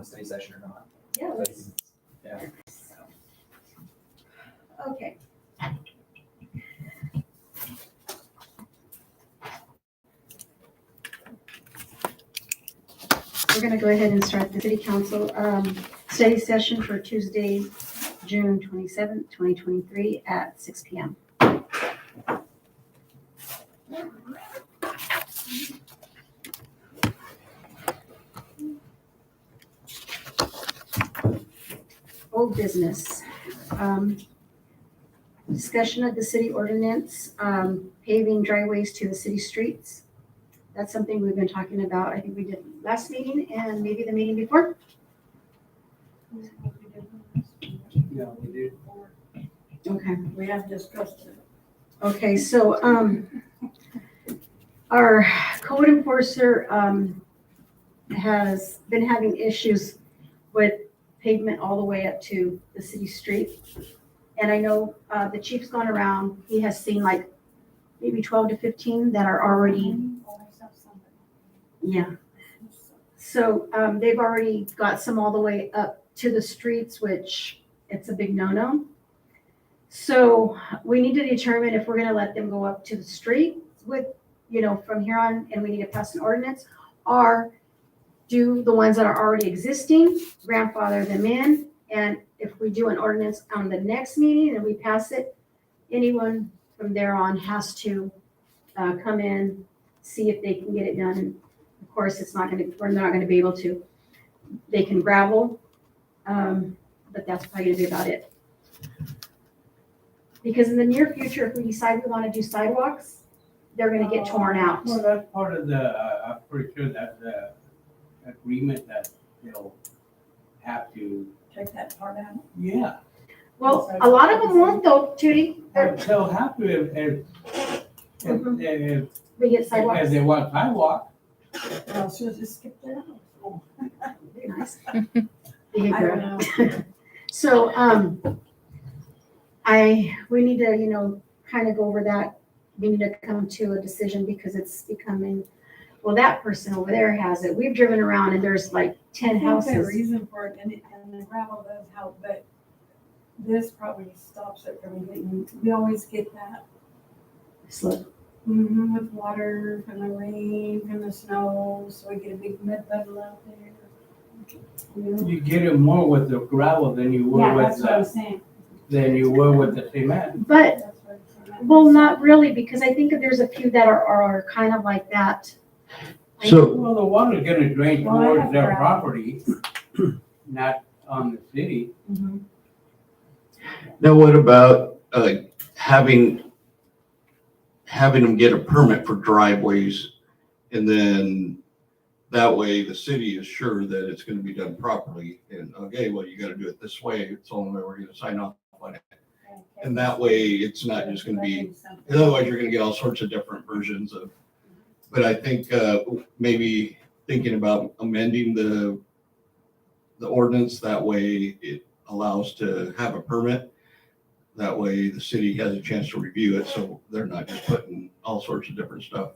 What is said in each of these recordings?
a study session or not. Yeah, But, let's, yeah. okay. We're gonna go ahead and start the city council, study session for Tuesday, June 27th, 2023 at 6 p.m. Old business. Discussion of the city ordinance, paving driveways to the city streets. That's something we've been talking about. I think we did last meeting and maybe the meeting before. Yeah, we did. Okay. We have discussed it. Okay, so, our code enforcer, has been having issues with pavement all the way up to the city street. And I know, the chief's gone around, he has seen like maybe 12 to 15 that are already, yeah. So, they've already got some all the way up to the streets, which it's a big no-no. So we need to determine if we're gonna let them go up to the street with, from here on, and we need to pass an ordinance, or do the ones that are already existing, grandfather them in, and if we do an ordinance on the next meeting and we pass it, anyone from there on has to come in, see if they can get it done. And of course, we're not gonna be able to. They can gravel, but that's probably gonna be about it. Because in the near future, if we decide we wanna do sidewalks, they're gonna get torn out. Well, that's part of the, I'm pretty sure that's the agreement that they'll have to, Take that part out. yeah. Well, a lot of them won't though, Tootie. They'll have to if We get sidewalks. they want sidewalk. Well, so just skip that out. Oh. Very nice. I don't know. So, we need to, kind of go over that. We need to come to a decision because it's becoming, well, that person over there has it. We've driven around and there's like 10 I think the houses. reason for it, and the gravel does help, but this probably stops it from getting, we always get that. Slip. With water from the rain, from the snow, so we get a big mud puddle out there. You know? You get it more with the gravel than you would Yeah, with that's what I'm the, saying. the cement. But, That's what I'm saying. well, not really, because I think that there's a few that are kind of like that. So, Well, the water's gonna drain Well, I towards have their gravel. property, not on the city. Mhm. now what about, having them get a permit for driveways? And then that way the city is sure that it's gonna be done properly. And, okay, well, you gotta do it this way. It's the only way we're gonna sign off on it. And that way it's not just gonna be, otherwise you're gonna get all sorts of different versions of. But I think, maybe thinking about amending the ordinance, that way it allows to have a permit. That way the city has a chance to review it, so they're not just putting all sorts of different stuff.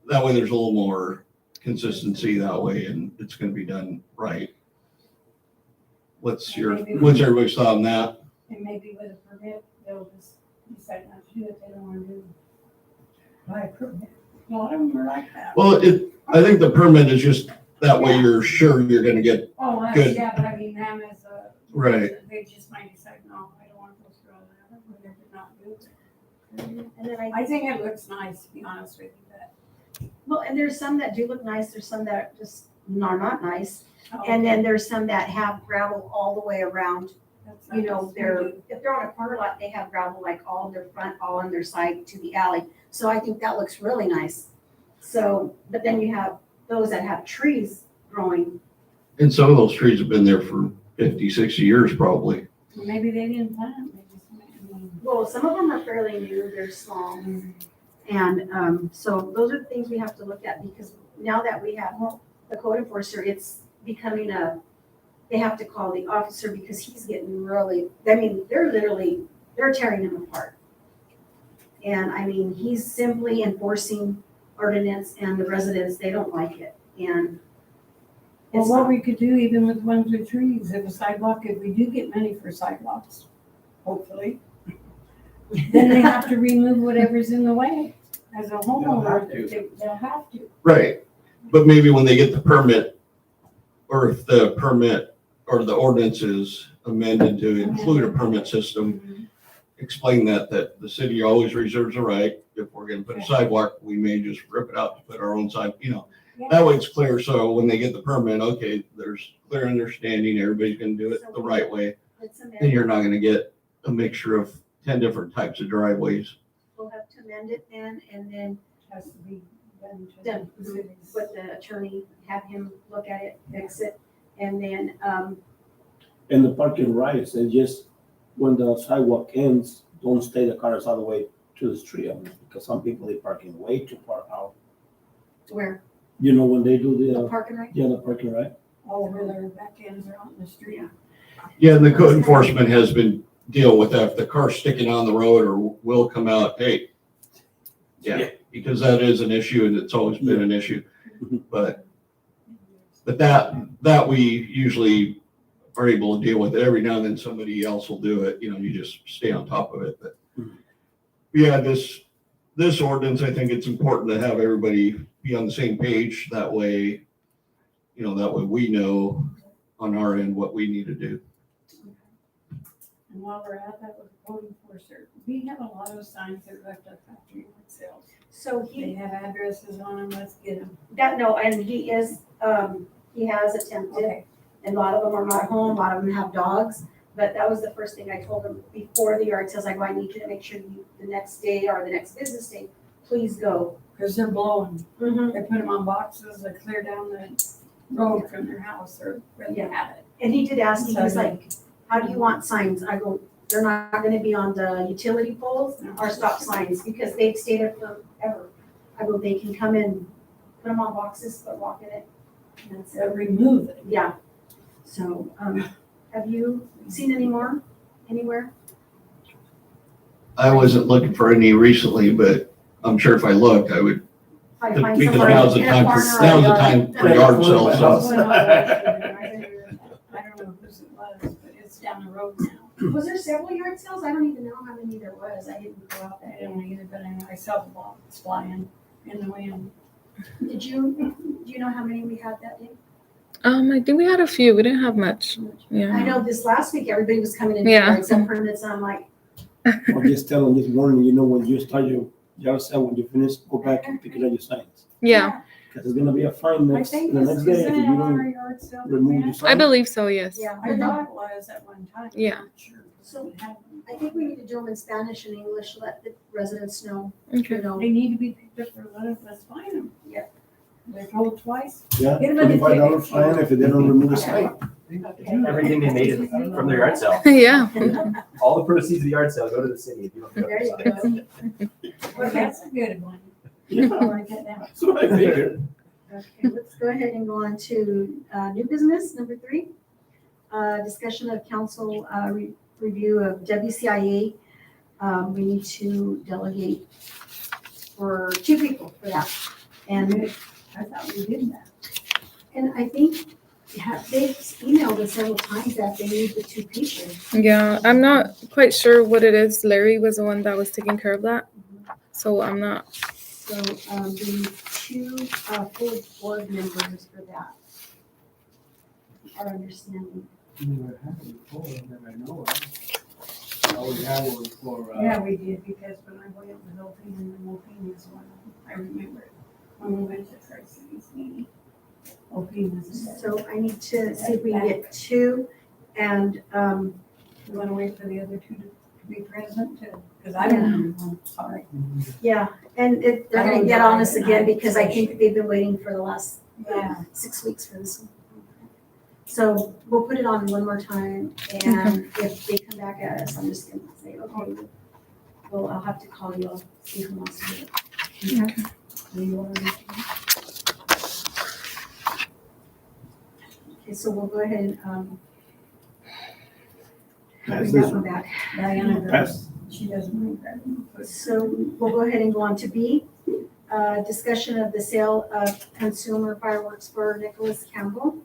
That way there's a little more consistency that way, and it's gonna be done right. What's everybody's thought on that? And maybe with a permit, they'll just decide not to do it, they don't wanna do. Buy a permit. A lot of them are like that. Well, I think the permit is just, that way you're sure you're gonna get, Oh, Good. yeah, but I mean, them as a. Right. They just might decide, no, I don't wanna go through all that, I'm gonna not do it. And then I think it looks nice, to be honest with you, well, and there's some that do look nice. There's some that just are not nice. but. And then there's some that have gravel all the way around. If they're on a corner lot, they have gravel like all in their front, all on their side to the alley. So I think that looks really nice. So, but then you have those that have trees growing. and some of those trees have been there for 50, 60 years probably. Maybe they didn't plant, maybe somebody. Well, some of them are fairly new, they're small. And so those are the things we have to look at because now that we have the code enforcer, it's becoming they have to call the officer because he's getting really, they're tearing him apart. And I mean, he's simply enforcing ordinance and the residents, they don't like it. And Well, It's what not, we could do even with ones with trees, if a sidewalk, if we do get money for sidewalks, hopefully, then they have to remove whatever's in the way. As a homeowner, they'll have to. Right, but maybe when they get the permit, or if the permit or the ordinance is amended to include a permit system, explain that the city always reserves a right. If we're gonna put a sidewalk, we may just rip it out and put our own side, that way it's clear. So when they get the permit, okay, there's clear understanding, everybody's gonna do it the right way. it's Then amended. you're not gonna get a mixture of 10 different types of driveways. We'll have to amend it then, and then Has to be done to Done. the cities. with the attorney, have him look at it, fix it, and then, And the parking rights, and just when the sidewalk ends, don't stay the cars all the way to the street. I mean, because some people, they parking way too far out. where, You know, when they do the the, parking right? yeah, the parking right? All over their back ends are out in the street. Yeah, and the code enforcement has been deal with that. If the car's sticking on the road or will come out, hey. Yeah, because that is an issue and it's always been an issue. But that we usually are able to deal with it. Every now and then somebody else will do it, you just stay on top of it. But yeah, this ordinance, I think it's important to have everybody be on the same page. That way, that way we know on our end what we need to do. And while we're at that with the code enforcer, we have a lot of signs that are left at factory sales. So They he, have addresses on them, let's get them. and he is, he has attempted, Okay. and a lot of them are not home, a lot of them have dogs. But that was the first thing I told him before the yard sales, I need you to make sure the next day or the next business day, please go. Because they're blowing. Mm-hmm. They put them on boxes, they clear down the road from their house or where they have it. And he did ask me, he was like, how do you want signs? I go, they're not gonna be on the utility poles or stop signs, because they've stayed there forever. I go, they can come in, put them on boxes, put rock in it, and that's They'll it. remove it. Yeah. So, have you seen any more anywhere? I wasn't looking for any recently, but I'm sure if I looked, I would, If I find because somewhere now's the in a time corner for, or now's the yard, time for then- yard sales. So. I don't know whose it was, but it's down the road now. Was there several yard sales? I don't even know how many there was. I didn't go out I there. don't either, but I saw the box flying in the wind. Do you know how many we had that day? I think we had a few. We didn't have much. I Yeah. know this last week, everybody was coming in for Yeah. yard sale permits, and I'm like, Or just tell them this morning, when you start your yard sale, when you finish, go back and pick it up your signs. Yeah. Because there's gonna be a fine I next, think the this next is day if you in our don't yard sale. remove your I sign. believe so, yes. yeah. I thought it was at one time. Yeah. I'm not sure. So I think we need to do them in Spanish and English, let the residents know, Okay. you know. They need to be picked up for let's find them. Yeah. They're told twice. Yeah, Get 'em a ticket. $25 fine if they don't remove the sign. Everything they made is from their yard sale. Yeah. All the proceeds of the yard sale go to the city if you don't put up There your you sign. go. Well, that's a good one. Yeah, I'll write that down. that's what I figured. Okay, let's go ahead and go on to new business, number 3. Discussion of council review of WCIA. We need to delegate for 2 people for that. And I thought we did that. I think they've emailed us several times that they need the 2 people. Yeah. I'm not quite sure what it is. Larry was the one that was taking care of that. So I'm not. So we need 2 full board members for that. Our understanding. Never had it before, never know it. All we had was for, Yeah, we did, because when I went with Opine, and Opine was one of them. I remember it. When we went to Tri-Cities meeting. Opine was there. So I need to see if we can get 2 and You wanna wait for the other 2 to be present too? Because I don't know, sorry. yeah, and they're I gonna don't get know. on us again because I think they've been waiting for the last Yeah. 6 weeks for this one. So we'll put it on one more time, and if they come back at us, I'm just gonna say, okay, well, I'll have to call you, I'll see who wants to do it. Do you want to? Okay, so we'll go ahead and, Pass bring this that one one. back. Diana, Pass. she doesn't mind grabbing. So we'll go ahead and go on to B, discussion of the sale of consumer fireworks for Nicholas Campbell.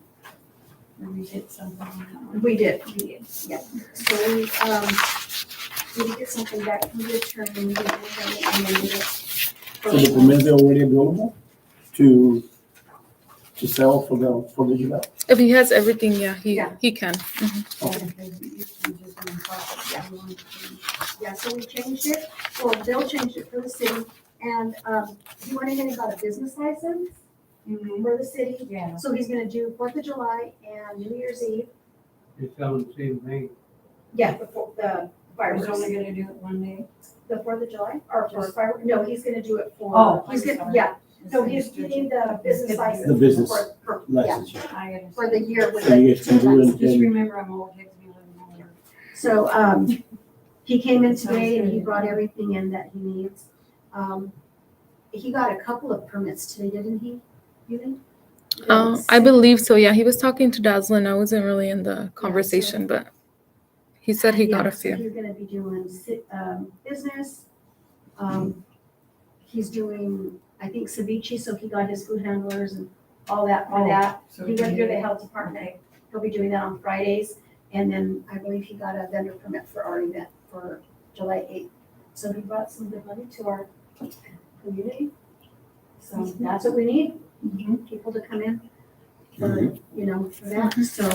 Or we did something on that one. We did. We did. Yeah. So we, need to get something back from the attorney, and then So the permits are already available to sell for the July? If he has everything, yeah, Yeah. he can. Yeah, so we changed it, well, they'll change it for the city, and, he went ahead and got a business license Mhm. for the city, Yeah. so he's gonna do Fourth of July and New Year's Eve. It's on the same thing. Yeah, the I was fireworks, only gonna do it one day. the Fourth of July, or for Just- fireworks, no, he's gonna do it for, Oh, he's I'm gonna, sorry. yeah, no, he's getting the business license. The business for, yeah, License, yeah. I gotta for the year with So you guys can do the. it Just in, remember, I'm old, takes me a little longer. So, he came in Sounds today and he good. brought everything in that he needs. He got a couple of permits today, didn't he? You think? I believe so. Yeah, he was talking to Dazzlin. I wasn't really in the conversation, but he said he got a So few. he's gonna be doing, business. He's doing, I think ceviche, so he got his food handlers and all that for Oh, that. So He we went can through do the it. health department. He'll be doing that on Fridays. And then I believe he got a vendor permit for our event for July 8th. So he brought some good money to our community. So that's what we need, people to come in for, for that. So,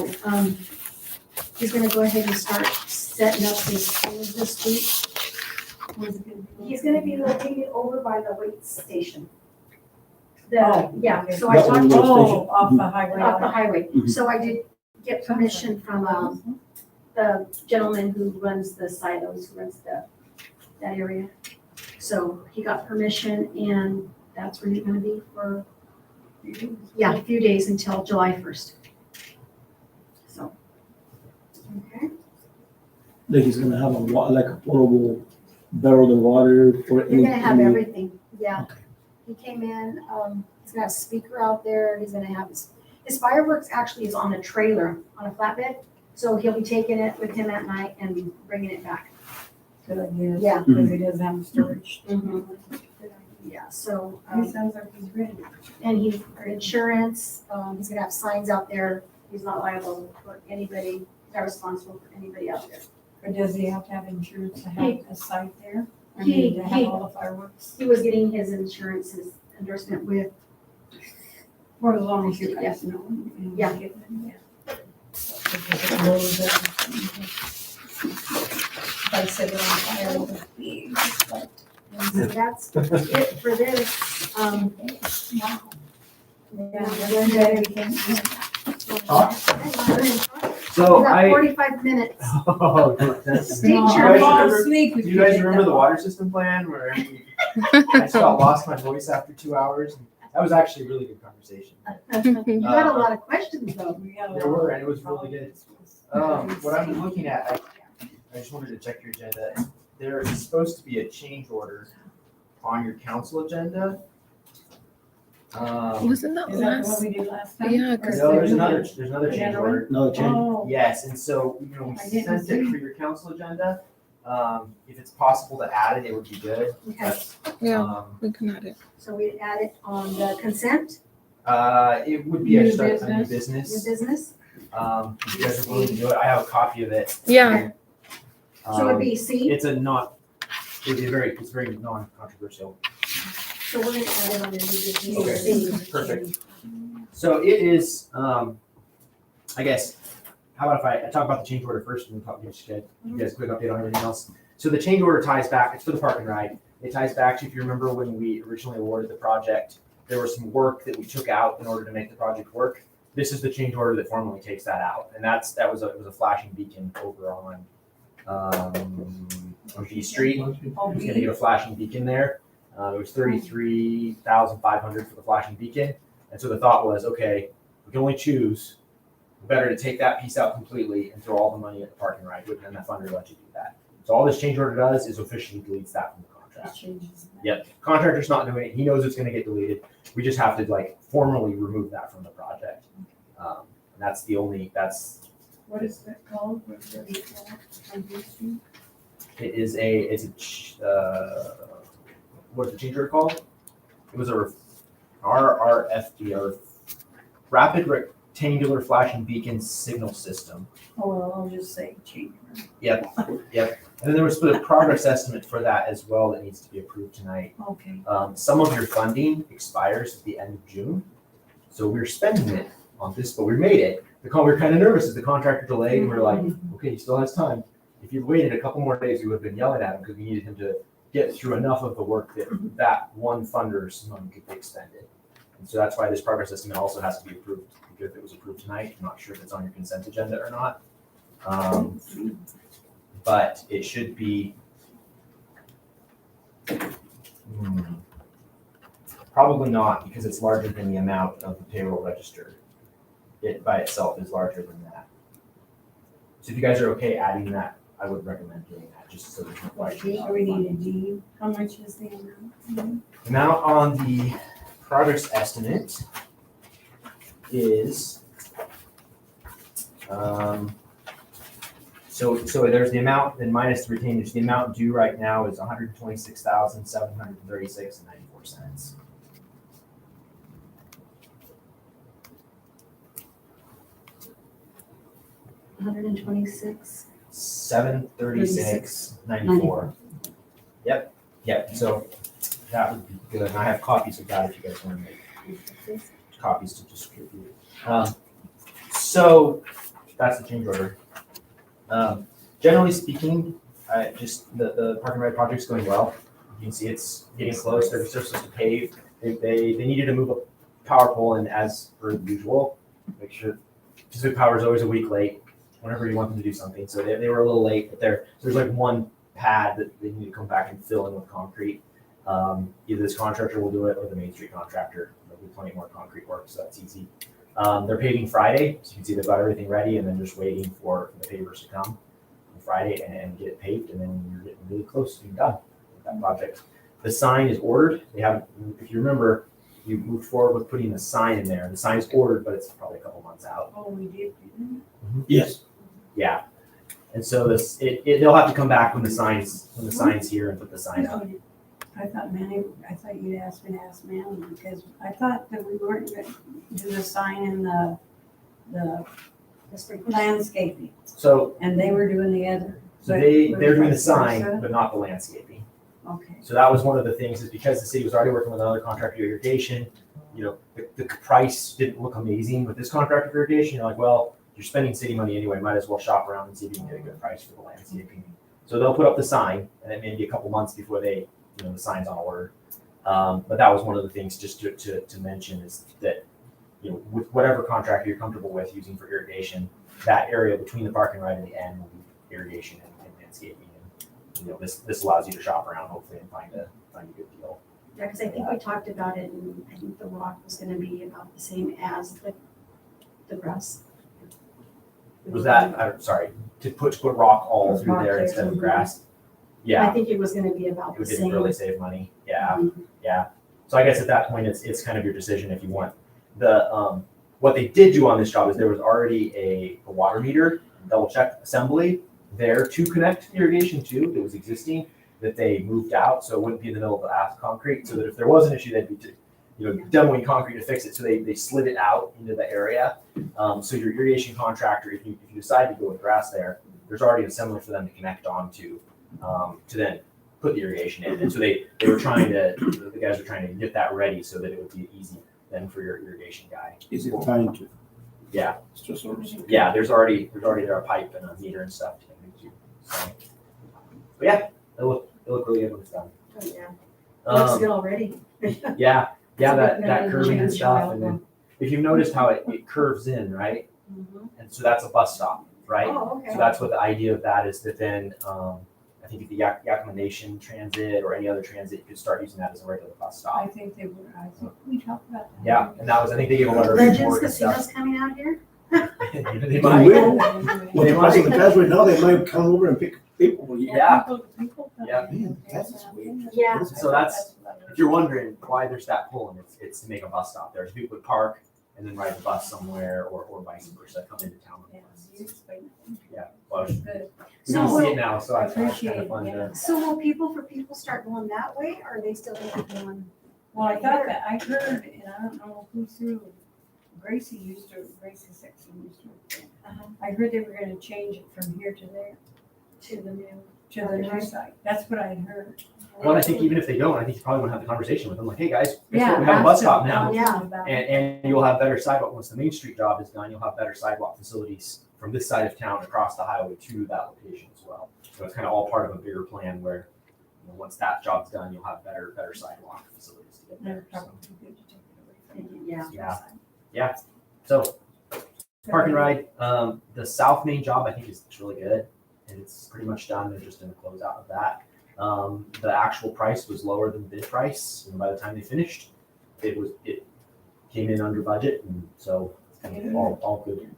he's gonna go ahead and start setting up his schools this week. Where's it gonna be? He's gonna be located over by the weight station. Oh, Yeah, okay. so I That talked one. Oh, off the highway. off the highway. Mhm. So I did get permission from, the gentleman who runs the silos, who runs that area. So he got permission and that's where he's gonna be for, yeah, a few days until July 1st. So. Okay. that he's gonna have like a portable barrel of water for You're gonna have any- everything, yeah. Okay. He came in, he's gonna have a speaker out there, he's gonna have his fireworks actually is on a trailer, on a flatbed. So he'll be taking it with him at night and bringing it back. Good idea. Yeah. Because he doesn't have storage. Yeah, so, He sounds like he's ready. and he's for insurance, he's gonna have signs out there, he's not liable for anybody, not responsible for anybody out there. Or does he have to have insurance to have a site there? I He- mean, to he- have all the fireworks? He was getting his insurance, his endorsement with, For as long as you guys know. and Yeah. get them, yeah. If it blows up, if I set it on fire, it'll be like, so that's it for this, wow. Yeah, then that's everything. So we got I. 45 minutes. Oh, that's- State No, your I vote. fall asleep if Do you guys get remember that the long. water system plan where I just about lost my voice after 2 hours? That was actually a really good conversation. You got a lot of questions though. We got a There lot were, of and it was really good. problems. What I'm looking at, I just wanted to check your agenda. There is supposed to be a change order on your council agenda. Wasn't that Is that what last? we did last time? Yeah, Or 'cause is No, there there's another? another change General? order. No change. Oh, Yes, and so, we I didn't sent it see. for your council agenda. If it's possible to add it, it would be good. Okay, That's, Yeah, we can add it. so we add it on the consent, it would be a New start, a new business. new business. business. If you guys are willing to do it, I have a copy of it. Yeah, So it'd be C, It's it's very non-controversial. so we're gonna add it on the new business. Okay. C. Perfect. So it is, I guess, how about if I talk about the change order first and then give you guys a quick update on everything else. So the change order ties back, it's for the park and ride. It ties back to, if you remember when we originally awarded the project, there was some work that we took out in order to make the project work. This is the change order that formally takes that out. And it was a flashing beacon over on B Street. Oh, It's gonna get a flashing beacon there. It was 33,500 for the flashing beacon. And so the thought was, okay, we can only choose, better to take that piece out completely and throw all the money at the parking ride, and the funder let you do that. So all this change order does is officially deletes that from the contract. changes. Yep, contractor's not doing it. He knows it's gonna get deleted. We just have to formally remove that from the project. And that's the only, What is that called? What is it called? On B Street? what's the change order called? It was a RRFD, or Rapid rectangular flashing beacon signal system. Oh, well, I'll just say change. Yep. And then there was a progress estimate for that as well that needs to be approved tonight. Okay. Some of your funding expires at the end of June. So we're spending it on this, but we made it. We were kind of nervous as the contractor delayed. And we were like, okay, he still has time. If you'd waited a couple more days, we would have been yelling at him because we needed him to get through enough of the work that that one funder's money could be expended. And so that's why this progress estimate also has to be approved. Because if it was approved tonight, I'm not sure if it's on your consent agenda or not. But it should be probably not, because it's larger than the amount of the payroll register. It by itself is larger than that. So if you guys are okay adding that, I would recommend doing that, just so there's no question. So we need a D. How much is the amount? Amount on the progress estimate is, so there's the amount, then minus the retainage. The amount due right now is $126,736.94. $126. 736.94. Yep, so that would be good. And I have copies of that if you guys want to make copies to distribute. So that's the change order. Generally speaking, just the park and ride project's going well. You can see it's getting close. They're supposed to pave. They needed to move a power pole in as per usual. Make sure Pacific Power is always a week late whenever you want them to do something. So they were a little late, but there's like one pad that they need to come back and fill in with concrete. Either this contractor will do it or the Main Street contractor. There'll be plenty more concrete work, so that's easy. They're paving Friday, so you can see they've got everything ready and then just waiting for the pavers to come on Friday and get it paved, and then you're getting really close to being done with that project. The sign is ordered. They haven't, if you remember, you moved forward with putting the sign in there. The sign's ordered, but it's probably a couple months out. Oh, we did, didn't Yes. Yeah. And so they'll have to come back when the sign's here and put the we? sign up. I thought you'd ask me to ask Manny, because I thought that we weren't going to do the sign in the landscaping, So and they were doing the other. they're doing the sign, but not the landscaping. Okay. So that was one of the things, is because the city was already working with another contractor for irrigation, the price didn't look amazing with this contractor for irrigation. You're like, well, you're spending city money anyway, might as well shop around and see if you can get a good price for the landscaping. So they'll put up the sign, and it may be a couple months before the sign's on order. But that was one of the things just to mention, is that, with whatever contractor you're comfortable with using for irrigation, that area between the parking ride and the end will be irrigation and landscaping. And, this allows you to shop around hopefully and find a good deal. Yeah, because I think we talked about it, and I think the rock was gonna be about the same as the grass. Was that, sorry, to put rock all through Rock there there, instead of mhm. grass? I Yeah, think it was gonna be about the it didn't same. really save money. Yeah. Mhm. Yeah, so I guess at that point, it's kind of your decision if you want. What they did do on this job is there was already a water meter, double check assembly there to connect irrigation to, that was existing, that they moved out, so it wouldn't be in the middle of the concrete, so that if there was an issue, they'd be demoing concrete to fix it, so they slid it out into the area. So your irrigation contractor, if you decide to go with grass there's already an assembly for them to connect onto, to then put the irrigation in. And so the guys were trying to get that ready so that it would be easy then for your irrigation guy. Is it time to? Yeah, It's just sort of. yeah, there's already there a pipe and a meter and stuff to connect to. So, but yeah, it'll look really good when it's done. Oh, yeah. Looks Um, good already. yeah, So that we're gonna curving and change stuff, out and the- then if you've noticed how it curves in, right? Mhm. And so that's a bus stop, right? Oh, okay. So that's what the idea of that is, that then, I think if the Yakima Nation Transit or any other transit, you could start using that as a regular bus I stop. think they were, I think we talked about that. Yeah, and that was, I think they gave a letter of Legends support and Casino's stuff. coming out here? They They might. will. Yeah. Well, the price of the gas right now, they might come over and pick people. Yeah. People thought- Yeah. Man, gas is weird. Yeah. So that's, if you're wondering why there's that pull, and it's to make a bus stop there. So people would park and then ride the bus somewhere, or vice versa, come into town with Yeah, the bus. you explained it. Yeah, well, Good. you can So- see it now, so I I thought it's kind appreciate of it, fun yeah. to. So will people start going that way, or are they still gonna be going? Well, I thought that, I heard, and I don't know who through Gracie Sexton used to work there. Uh-huh. I heard they were gonna change it from here to there, To the new. to the new site. That's what I had heard. Well, I think even if they don't, I think you probably want to have the conversation with them, like, hey, guys, guess Yeah, what? We have a bus that's stop what now. I'm Yeah. talking about. And you'll have better sidewalk, once the Main Street job is done, you'll have better sidewalk facilities from this side of town across the highway to that location as well. So it's kind of all part of a bigger plan where, once that job's done, you'll have better sidewalk facilities to get They're there. So, probably good to take it away from. Yeah. Yeah. So park and ride, the South Main job, I think is really good. And it's pretty much done. They're just in a closeout of that. The actual price was lower than the bid price. And by the time they finished, it came in under budget. And so all good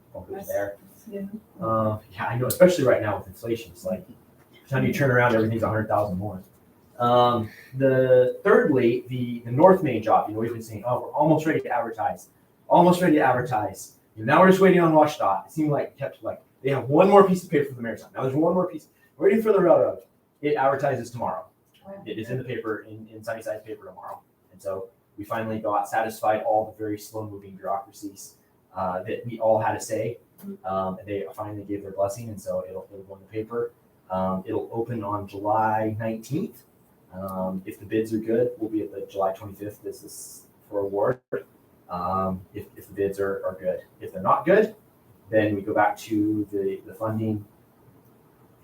there. Yeah. Yeah, I know, especially right now with inflation, it's like, every time you turn around, everything's 100,000 more. Thirdly, the North Main job, we've been saying, oh, we're almost ready to advertise. Now we're just waiting on WashDOT. It seemed like it kept like, they have one more piece of paper for the mayor's sign. Now there's one more piece, waiting for the railroad. It advertises tomorrow. It is in the paper, in Sunnyside's paper tomorrow. And so we finally satisfied all the very slow moving bureaucracies that we all had to say. And they finally gave their blessing, and so it'll go in the paper. It'll open on July 19th. If the bids are good, we'll be at the July 25th. This is for award. If the bids are good. If they're not good, then we go back to the funding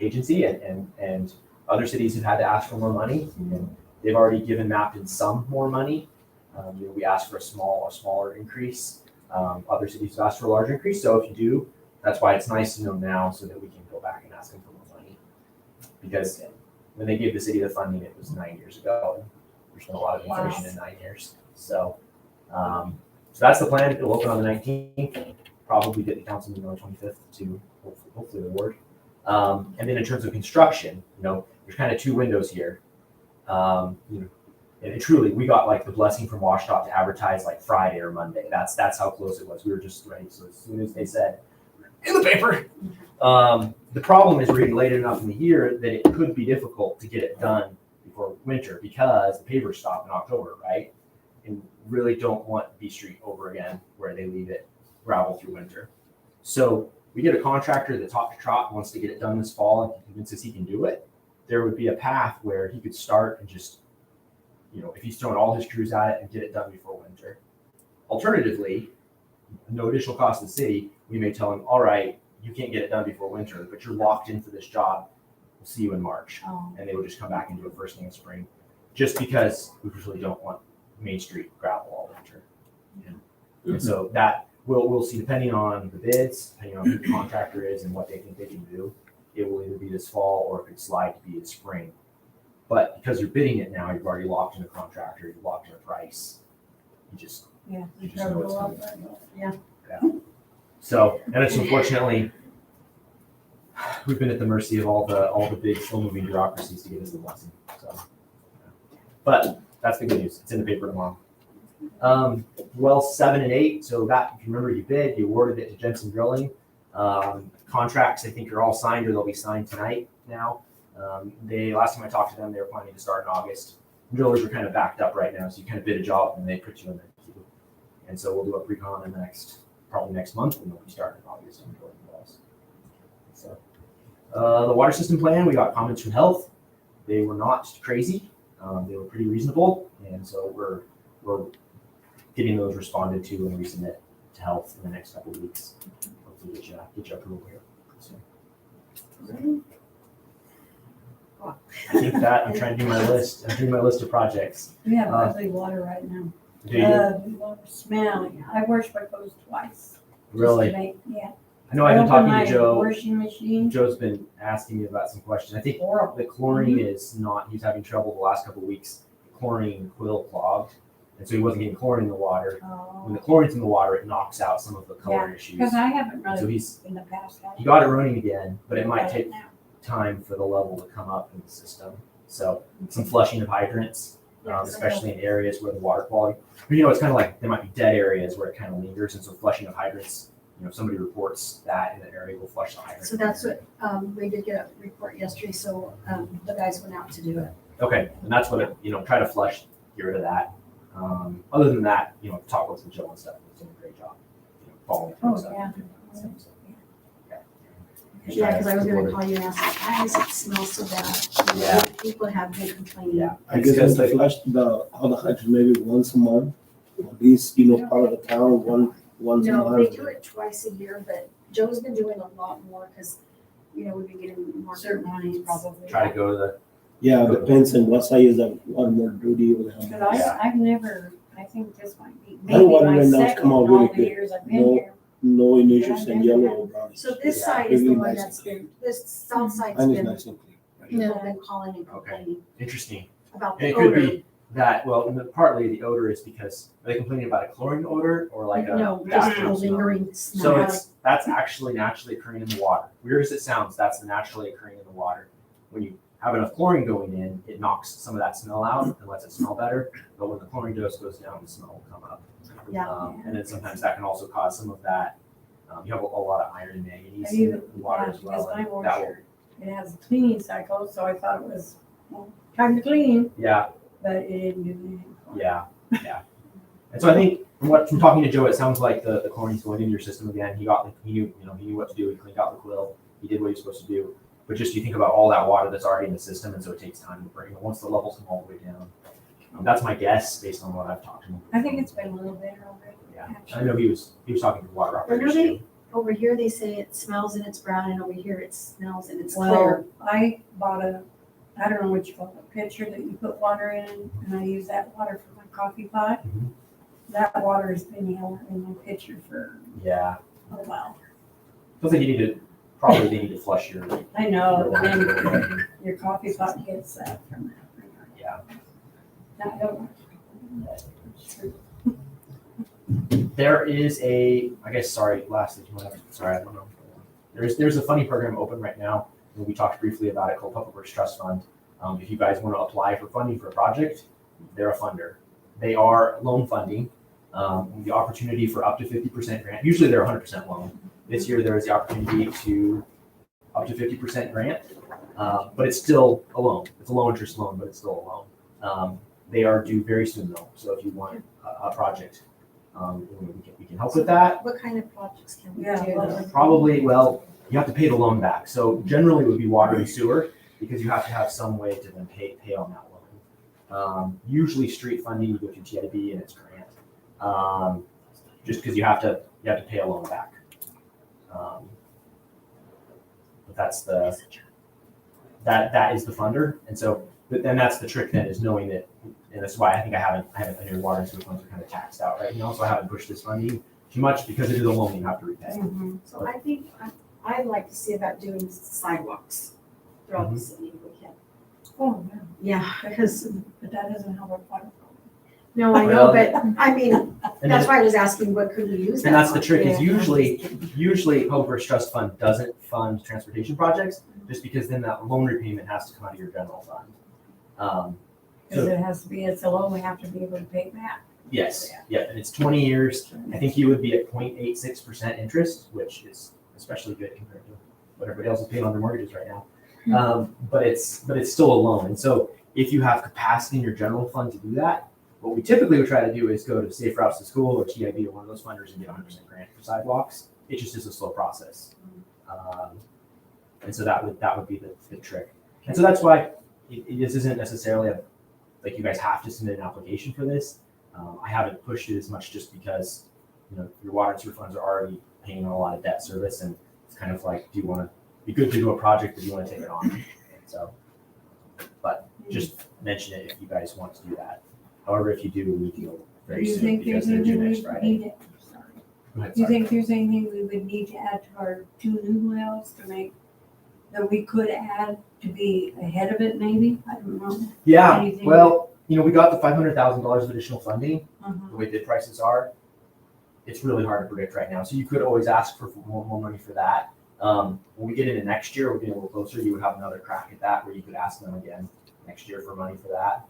agency and other cities have had to ask for more money. And they've already given Mapton some more money. We asked for a smaller increase. Other cities have asked for a larger increase. So if you do, that's why it's nice to know now so that we can go back and ask them for more money. Because when they gave the city the funding, it was 9 years ago. And there's been a lot of inflation in 9 years. So that's the plan. It'll open on the 19th. Probably get the council meeting on the 25th to hopefully award. And then in terms of construction, there's kind of two windows here. And truly, we got like the blessing from WashDOT to advertise like Friday or Monday. That's how close it was. We were just ready. So as soon as they said, in the paper, the problem is we're getting late enough in the year that it could be difficult to get it done before winter because the pavers stop in October, right? And really don't want B Street over again where they leave it gravel through winter. So we get a contractor that top to trot wants to get it done this fall and convinces he can do it. There would be a path where he could start and just, if he's throwing all his crews at it and get it done before winter. Alternatively, no additional cost to the city, we may tell him, all right, you can't get it done before winter, but you're locked in for this job. We'll see you in March. Oh. And they will just come back and do it first thing in spring, just because we really don't want Main Street gravel all winter. And so that we'll see, depending on the bids, depending on who the contractor is and what they think they can do, it will either be this fall or it could slide to be in spring. But because you're bidding it now, you've already locked in a contractor, you've locked in a price. You just know it's coming. Yeah. So, and it's unfortunately, we've been at the mercy of all the big slow moving bureaucracies to get us the blessing. So, but that's the good news. It's in the paper tomorrow. Well, 7 and 8. So that, if you remember, you bid, you awarded it to Jensen Drilling. Contracts, I think, are all signed or they'll be signed tonight now. Last time I talked to them, they were planning to start in August. Drillers are kind of backed up right now, so you kind of bid a job and they put you in their queue. And so we'll do a pre-con in probably next month, and they'll be starting in August on drilling wells. So the water system plan, we got comments from health. They were not crazy. They were pretty reasonable, and so we're getting those responded to and resubmit to health in the next couple of weeks. Hopefully get you approval here. So. I think that I'm trying to do my list. I'm doing my list of projects. We have ugly water right now. Do you? Ugly water, smelly. I wash my clothes twice. Really? Yeah. I know I've been talking open to my Joe. Washing machine. Joe's been asking me about some questions. I think Horrible. the chlorine is not, he's having trouble the last couple of weeks. The chlorine quill clogged. And so he wasn't getting chlorine in the water. When the chlorine's in the water, it knocks out some of the color issues. Because I haven't So really he's, in the past. he got it running again, but it might Got take now. time for the level to come up in the system. So some flushing of hydrants, especially in areas where the water quality, it's kind of like there might be dead areas where it kind of lingers. And so flushing of hydrants, if somebody reports that in the area, we'll flush the hydrant. So that's what, we did get a report yesterday, so the guys went out to do it. Okay, and that's what try to flush, get rid of that. Other than that, talk with Joe and stuff. He's doing a great job. following Oh, things up. yeah. Yeah, because I was gonna call you and ask, why does it smell so bad? You know, Yeah. People have been complaining. Yeah. I guess if they flush all the hydrants maybe once a month, or this, part of the town, once a No, month. they do it twice a year, but Joe's been doing a lot more because, we've been getting more. Certain ones probably. Try to go to the, Yeah, it depends on what side is that one more duty or how But much. I've never, I think this might be My maybe water my right now is second come out in really all the good. years I've been No. here. No initials in yellow or brown. So this Yeah, side is the really one nice that's and been, this south side's Mine is been, nice and clean. people have been calling and complaining interesting. about And the it could odor. be that, well, partly the odor is because, are they complaining about a chlorine odor or like a? No, just a bathroom smell? lingering So smell. that's actually naturally occurring in the water. Weird as it sounds, that's naturally occurring in the water. When you have enough chlorine going in, it knocks some of that smell out and lets it smell better. But when the chlorine dose goes down, the smell will come up. Yeah. And then sometimes that can also cause some of that. You have a lot of iron and manganese I in even, the water yeah, as because well. my And that will, washer, it has a cleaning cycle, so I thought it was, well, time to clean, yeah, but it didn't do anything. yeah. And so I think from talking to Joe, it sounds like the chlorine's going into your system again. He knew what to do. He cleaned out the quill. He did what he was supposed to do. But just you think about all that water that's already in the system, and so it takes time to bring it. Once the levels come all the way down, that's my guess based on what I've talked to him. I think it's been a little better already. Yeah, I know he was talking to water Where operators do too. Over here, they say it smells and it's brown, and over here it smells and it's Well, clear. I bought I don't know what you call it, a pitcher that you put water in, and I use that water for my coffee pot. Mhm. That water has been yellow in my pitcher for Yeah, a while. I think they need to flush your. I know, and then your coffee pot gets that from that. Yeah. I don't know. There is lastly, I don't know. There's a funding program open right now, and we talked briefly about it called Public Works Trust Fund. If you guys want to apply for funding for a project, they're a funder. They are loan funding, the opportunity for up to 50% grant. Usually they're 100% loan. This year there is the opportunity to up to 50% grant, but it's still a loan. It's a low interest loan, but it's still a loan. They are due very soon though, so if you want a project, we can help with that. What kind of projects can we Yeah, do? well, Probably, well, you have to pay the loan back. So generally it would be water and sewer because you have to have some way to then pay on that loan. Usually street funding, you go through TIB and it's grant. Just because you have to pay a loan back. But that's that is the funder. And so, but then that's the trick then is knowing that, and that's why I think I haven't put your water and sewer funds are kind of taxed out right now. So I haven't pushed this funding too much because it is a loan you have to repay. Mhm. So I think, I'd like to see about doing sidewalks throughout the city if we can. Oh, yeah, Yeah, because, but that doesn't help our water problem. no, I Well, know, but, I mean, And that's then- why I was asking, what could we use that And that's the for? trick is Yeah. usually Public Works Trust Fund doesn't fund transportation projects just because then that loan repayment has to come out of your general fund. Because So it has to be, it's a loan, we have to be able to pay back. yes, yeah, and it's 20 years. I think you would be at 0.86% interest, which is especially good compared to what everybody else is paying on their mortgages right now. But it's still a loan. And so if you have capacity in your general fund to do that, what we typically would try to do is go to Safe Routes to School or TIB or one of those funders and get 100% grant for sidewalks. It just is a slow process. And so that would be the trick. And so that's why this isn't necessarily like you guys have to submit an application for this. I haven't pushed it as much just because, your water and sewer funds are already paying on a lot of debt service, and it's kind of like, do you want to be good to do a project or do you want to take it on? And so, but just mention it if you guys want to do that. However, if you do, we need to go Do very you soon think because there's they're due anything next we Friday. need to, sorry. Go ahead, Do you sorry. think there's anything we would need to add to our 2 new wells to make, that we could add to be ahead of it maybe? I don't know. Yeah, Anything? well, we got the $500,000 of additional funding. Uh-huh. The way bid prices are, it's really hard to predict right now. So you could always ask for more money for that. When we get into next year, we're getting a little closer, you would have another crack at that where you could ask them again next year for money for that.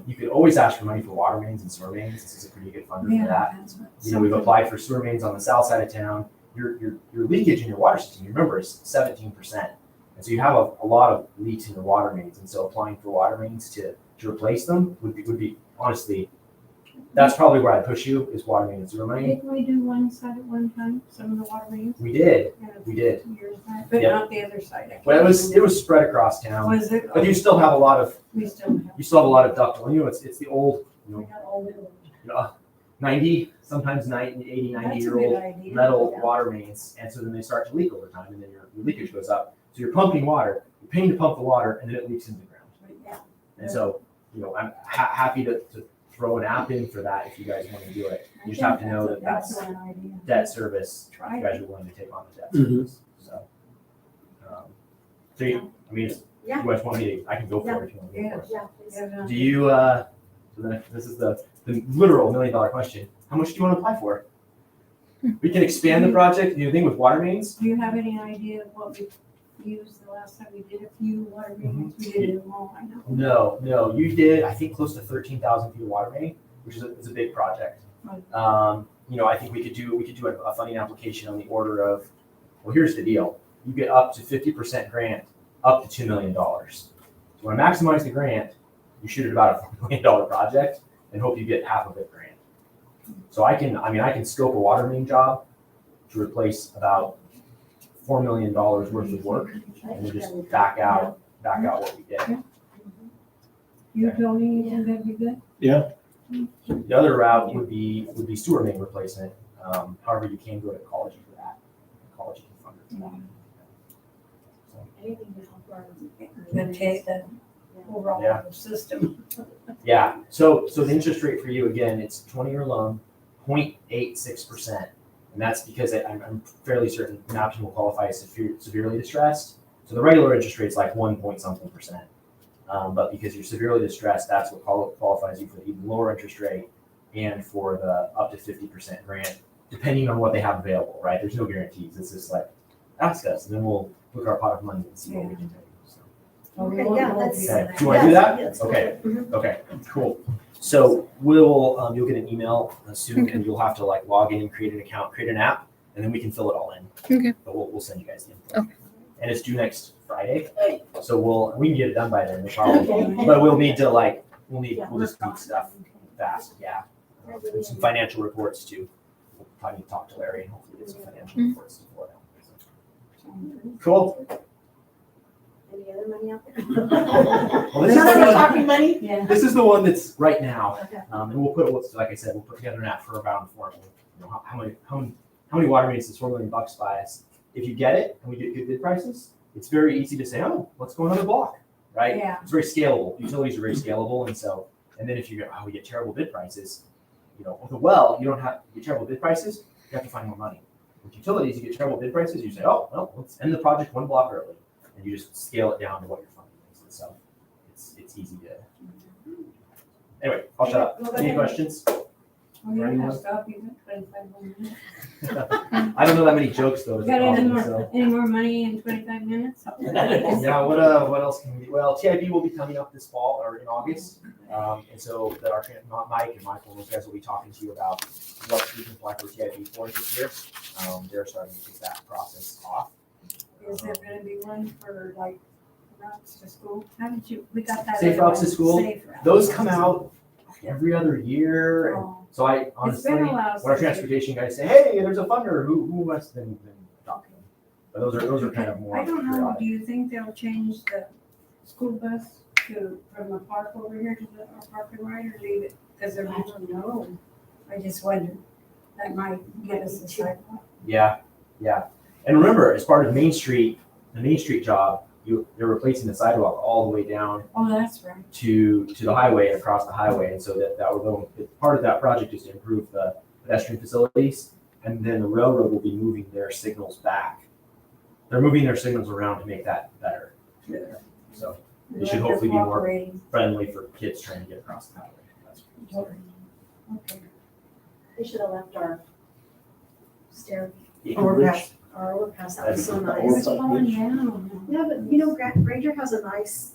You could always ask for money for water mains and sewer mains. This is a pretty good funder for that. That's what. We've applied for sewer mains on the south side of town. Your leakage in your water system, you remember, is 17%. And so you have a lot of leaks in your water mains. And so applying for water mains to replace them would be honestly That's probably where I'd push you, is water main and sewer money. Didn't we do one side at one time, some of the water mains? We did, Yeah, we did. years back, but Yep. not the other side. I Well, can't it was spread across town, Was it? but you still have a lot of, We still have. you still have a lot of ductile, you know, it's the old, We got all the. 90, sometimes 90, 80, 90 That's a year good old idea. metal Yeah. water mains, and so then they start to leak over time, and then your leakage goes up. So you're pumping water, you're paying to pump the water, and then it leaks into the ground. Yeah. And so, I'm happy to throw an app in for that if you guys want to do it. You just have to know that that's an idea. debt service. Try You it. guys are willing to take on the debt Mhm. service. So you, I mean, if Yeah. you guys want me to, I can go for it if you want me to. Yeah. Go for it. Yeah, please. Yeah, Do you? So then this is the literal $1 million question. How much do you want to apply for? We can expand the project. You think with water mains? Do you have any idea of what we used the last time we did a few water mains? We did them all, I know. No. You did, I think, close to 13,000 feet of water main, which is a big project. I think we could do a funding application on the order of, well, here's the deal. You get up to 50% grant, up to $2 million. So you want to maximize the grant, you shoot at about a $4 million project and hope you get half of it grant. So I can scope a water main job to replace about $4 million worth of work and then just back out what we did. You, Tony, you think that'd be good? Yeah, The other route would be sewer main replacement. However, you can go to ecology for that. Ecology can fund it for that. Anything to help our. The take the overall Yeah. system. Yeah, so the interest rate for you, again, it's 20-year loan, 0.86%. And that's because I'm fairly certain an option will qualify as severely distressed. So the regular interest rate's like 1 point something percent. But because you're severely distressed, that's what qualifies you for the even lower interest rate and for the up to 50% grant, depending on what they have available, right? There's no guarantees. It's just like, ask us, and then we'll look at our pot of money and see what we can tell you. So. Okay, yeah, let's. Okay, do you wanna do that? Yes, go Okay. for it. Mhm. Okay, cool. So you'll get an email soon, and you'll have to like log in and create an account, create an app, and then we can fill it all in. Okay. But we'll send you guys the info. Okay. And it's due next Friday, so we can get it done by then, no problem. But we'll need to we'll just need stuff fast, yeah. And some financial reports too. We'll probably need to talk to Larry and hopefully get some financial reports for them. Cool. Any other money out there? Well, this is None the of the one- talking money? Yeah. This is the one that's right now. Okay. And like I said, we'll put together an app for around $4 million. How many water mains does $4 million buy us? If you get it and we get good bid prices, it's very easy to say, oh, let's go another block, right? Yeah. It's very scalable. Utilities are very scalable, and then if you go, we get terrible bid prices, with a well, you don't have you get terrible bid prices. You have to find more money. With utilities, you get terrible bid prices. You say, oh, well, let's end the project one block early, and you just scale it down to what your funding is. And so it's easy to. Anyway, I'll shut up. Well, go Any ahead. questions? Oh, you don't have to stop, you got 25 more minutes. I don't know that many jokes though. You got any more money in 25 minutes? Yeah, what else can we do? Well, TIB will be coming up this fall or in August. And so Mike and Michael, those guys will be talking to you about what we can apply for TIB for this year. They're starting to kick that process off. Is there gonna be one for like routes to school? Haven't you, we got that. Safe other routes to one, school? Safe routes. Those come out every other year. And Oh, so I It's honestly, been a when while our since transportation guys say, hey, there's a funder, who must have been talking? But those are kind of more. I don't know, periodic. do you think they'll change the school bus from the park over here to our park and ride, or leave it? Because I don't know. I just wonder, that might get us a sidewalk. Yeah. And remember, as part of the Main Street job, they're replacing the sidewalk all the way down Oh, that's right. to the highway and across the highway. And so that will go, part of that project is to improve the pedestrian facilities. And then the railroad will be moving their signals back. They're moving their signals around to make that better. So it should hopefully be more Cooperating. friendly for kids trying to get across the highway. That's Okay. They should have left our stair, Overpass. our overpass, that was so That's- nice. It's falling down. Yeah, but Granger has a nice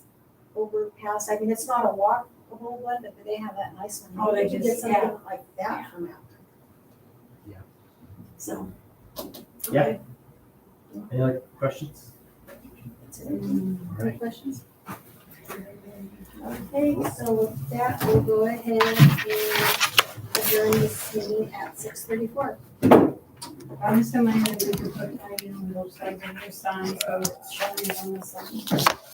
overpass. I mean, it's not a walkable one, but they have that nice one. Oh, they Maybe we just- get something yeah. like that from out there. Yeah. So. Yeah. okay. Any other questions? That's it. All Any right. questions? Okay, so with that, we'll go ahead and adjourn this meeting at 6:34. I'm still minded we could put lighting on both sides of your sign, so it's showing on the sign.